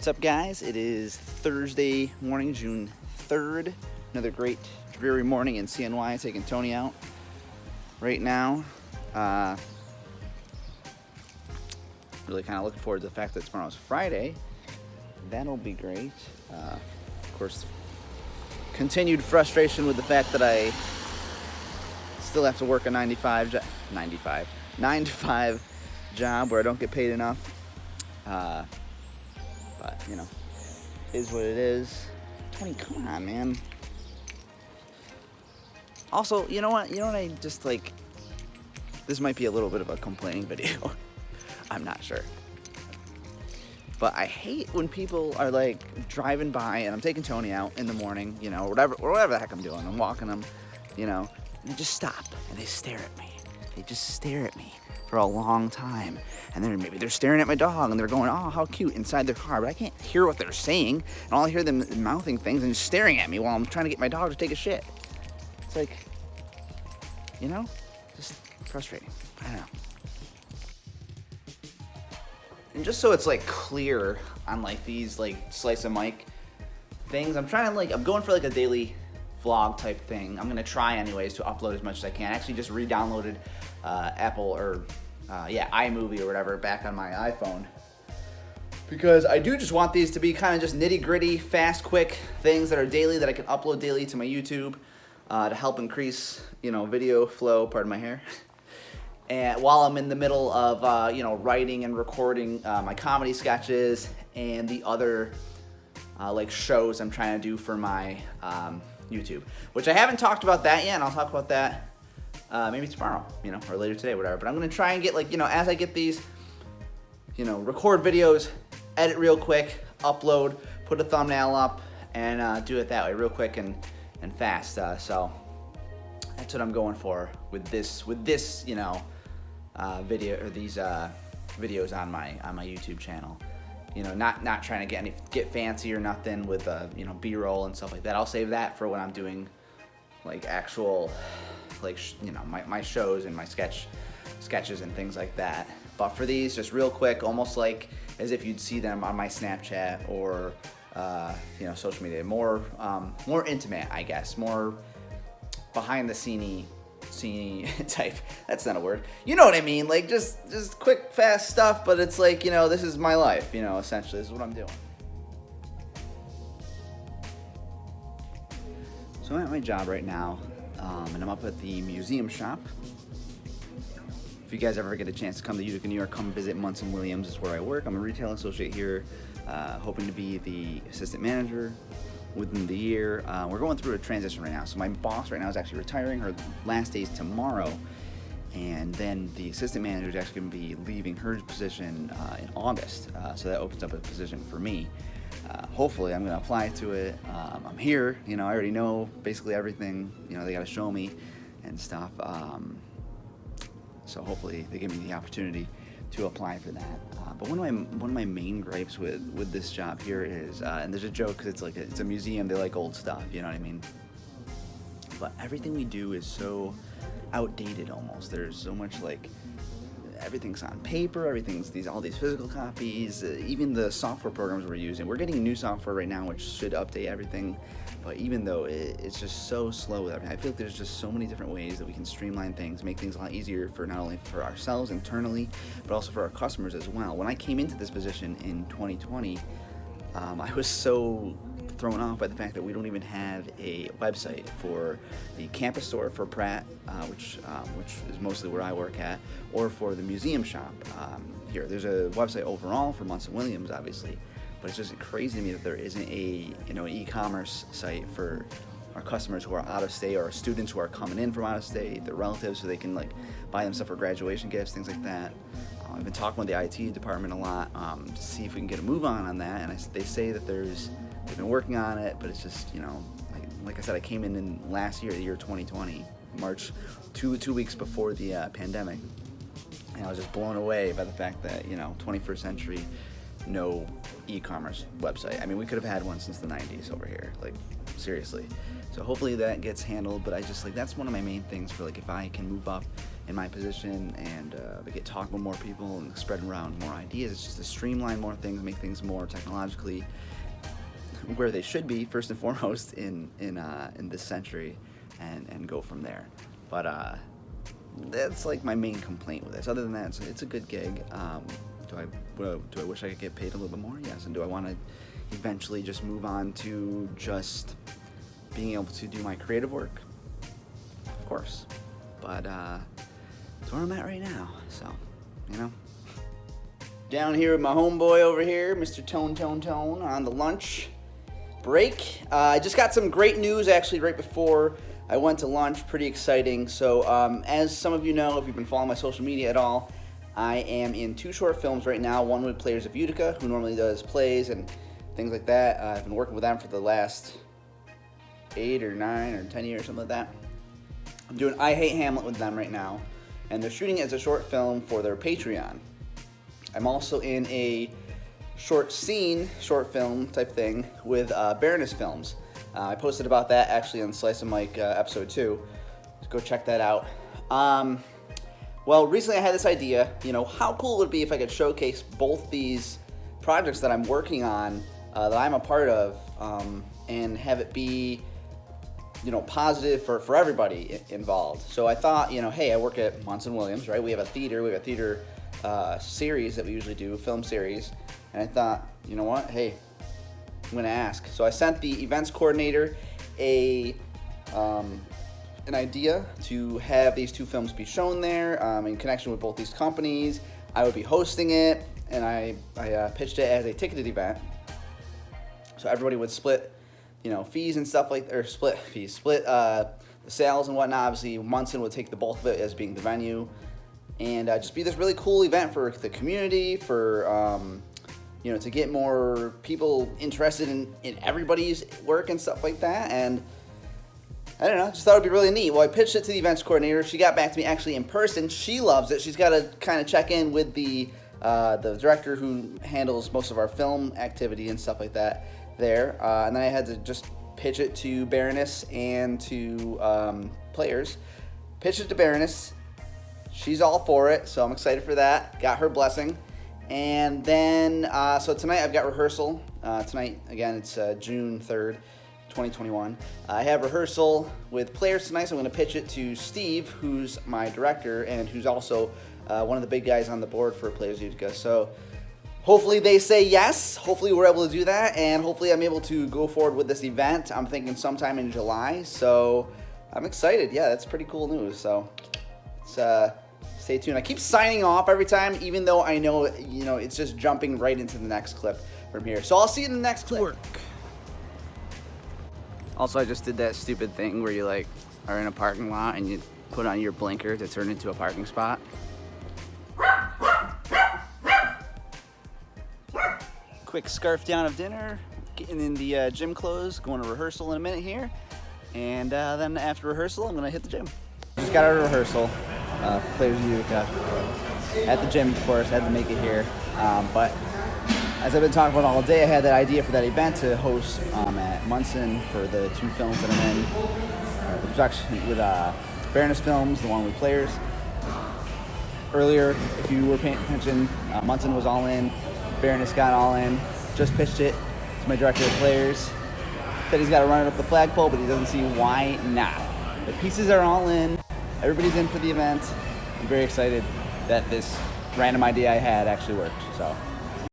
What's up, guys? It is Thursday morning, June 3rd. Another great, dreary morning in CNY, taking Tony out right now. Really kind of looking forward to the fact that tomorrow's Friday. That'll be great. Of course, continued frustration with the fact that I still have to work a 9 to 5 job where I don't get paid enough. But, you know, is what it is. Tony, come on, man. Also, you know what I just like, this might be a little bit of a complaining video. I'm not sure. But I hate when people are like driving by and I'm taking Tony out in the morning, you know, whatever the heck I'm doing. I'm walking them, you know, and they just stop and they stare at me. They just stare at me for a long time. And then maybe they're staring at my dog and they're going, oh, how cute, inside their car. But I can't hear what they're saying. And all I hear them mouthing things and just staring at me while I'm trying to get my dog to take a shit. It's like, you know, just frustrating. I don't know. And just so it's like clear on like these like slice of mic things, I'm going for like a daily vlog type thing. I'm gonna try anyways to upload as much as I can. I actually just re-downloaded iMovie or whatever back on my iPhone, because I do just want these to be kind of just nitty gritty, fast, quick things that are daily, that I can upload daily to my YouTube to help increase, you know, video flow, pardon my hair. And while I'm in the middle of, writing and recording my comedy sketches and the other like shows I'm trying to do for my YouTube, which I haven't talked about that yet, and I'll talk about that maybe tomorrow, you know, or later today, whatever. But I'm gonna try and get, like, you know, as I get these, you know, record videos, edit real quick, upload, put a thumbnail up, and do it that way, real quick and fast. So that's what I'm going for with this, you know, video, or these videos on my YouTube channel. You know, not trying to get fancy or nothing with you know, B-roll and stuff like that. I'll save that for when I'm doing like actual, like, you know, my shows and my sketches and things like that. But for these, just real quick, almost like as if you'd see them on my Snapchat or you know, social media. More intimate, I guess. More behind the scene type. That's not a word. You know what I mean? Like just quick, fast stuff, but it's like, you know, this is my life, you know, essentially. This is what I'm doing. So I'm at my job right now, and I'm up at the museum shop. If you guys ever get a chance to come to Utica, New York, come visit Munson Williams. Is where I work. I'm a retail associate here, hoping to be the assistant manager within the year. We're going through a transition right now. So my boss right now is actually retiring. Her last day is tomorrow. And then the assistant manager is actually going to be leaving her position in August. So that opens up a position for me. Hopefully I'm going to apply to it. I'm here, you know, I already know basically everything, you know, they got to show me and stuff. So hopefully they give me the opportunity to apply for that. But one of my main gripes with this job here is, and there's a joke because it's a museum, they like old stuff, you know what I mean? But everything we do is so outdated almost. There's so much, like, everything's on paper, everything's all these physical copies, even the software programs we're using. We're getting new software right now which should update everything, but even though it's just so slow with everything, I feel like there's just so many different ways that we can streamline things, make things a lot easier for not only for ourselves internally, but also for our customers as well. When I came into this position in 2020, I was so thrown off by the fact that we don't even have a website for the campus store for Pratt, which is mostly where I work at, or for the museum shop here. There's a website overall for Munson Williams, obviously, but it's just crazy to me that there isn't a, you know, e-commerce site for our customers who are out of state, or students who are coming in from out of state, their relatives, so they can like buy them stuff for graduation gifts, things like that. I've been talking with the IT department a lot to see if we can get a move on that, and they say that they've been working on it, but it's just, you know, like I said, I came in last year, the year 2020, March, two weeks before the pandemic, and I was just blown away by the fact that, you know, 21st century, no e-commerce website. I mean, we could have had one since the 90s over here, like, seriously. So hopefully that gets handled, but I just, like, that's one of my main things for, like, if I can move up in my position, and they get talking with more people and spread around more ideas. It's just to streamline more things, make things more technologically where they should be, first and foremost, in this century, and go from there. But that's like my main complaint with this. Other than that, it's a good gig. Do I wish I could get paid a little bit more? Yes. And do I want to eventually just move on to just being able to do my creative work? Of course. But that's where I'm at right now. So, you know. Down here with my homeboy over here, Mr. Tone on the lunch break. I just got some great news actually right before I went to lunch. Pretty exciting. So as some of you know, if you've been following my social media at all, I am in 2 short films right now. One with Players of Utica, who normally does plays and things like that. I've been working with them for the last 8 or 9 or 10 years, something like that. I'm doing I Hate Hamlet with them right now, and they're shooting it as a short film for their Patreon. I'm also in a short film type thing with Baroness Films. I posted about that actually on Slice of Mike episode 2. Let's go check that out. Well, recently I had this idea, how cool would it be if I could showcase both these projects that I'm working on, that I'm a part of, and have it be, positive for everybody involved. So I thought, hey, I work at Munson Williams, right? We have a theater series that we usually do, a film series. And I thought, you know what, hey, I'm going to ask. So I sent the events coordinator an idea to have these 2 films be shown there in connection with both these companies. I would be hosting it, and I pitched it as a ticketed event. So everybody would split, fees and stuff split the sales and whatnot. Obviously, Munson would take the bulk of it as being the venue, and just be this really cool event for the community, for to get more people interested in everybody's work and stuff like that. And I don't know, just thought it would be really neat. Well, I pitched it to the events coordinator. She got back to me actually in person. She loves it. She's got to kind of check in with the director who handles most of our film activity and stuff like that there. And then I had to just pitch it to Baroness and to Players. Pitched it to Baroness. She's all for it, so I'm excited for that. Got her blessing. And then, so tonight I've got rehearsal. Tonight, again, it's June 3rd. 2021. I have rehearsal with Players tonight, so I'm going to pitch it to Steve, who's my director and who's also one of the big guys on the board for Players Utica. So hopefully they say yes. Hopefully we're able to do that, and hopefully I'm able to go forward with this event. I'm thinking sometime in July, so I'm excited. Yeah, that's pretty cool news. So stay tuned. I keep signing off every time, even though I know it's just jumping right into the next clip from here. So I'll see you in the next clip. Also, I just did that stupid thing where you are in a parking lot and you put on your blinker to turn into a parking spot. Quick scarf down of dinner, getting in the gym clothes, going to rehearsal in a minute here. And then after rehearsal, I'm gonna hit the gym. Just got out of rehearsal for Players Utica. At the gym, of course, had to make it here. But as I've been talking about all day, I had that idea for that event to host at Munson for the 2 films that I'm in. The production with Baroness Films, the one with Players. Earlier, if you were paying attention, Munson was all in. Baroness got all in. Just pitched it to my director of Players. Said he's got to run it up the flagpole, but he doesn't see why not. The pieces are all in. Everybody's in for the event. I'm very excited that this random idea I had actually worked. So.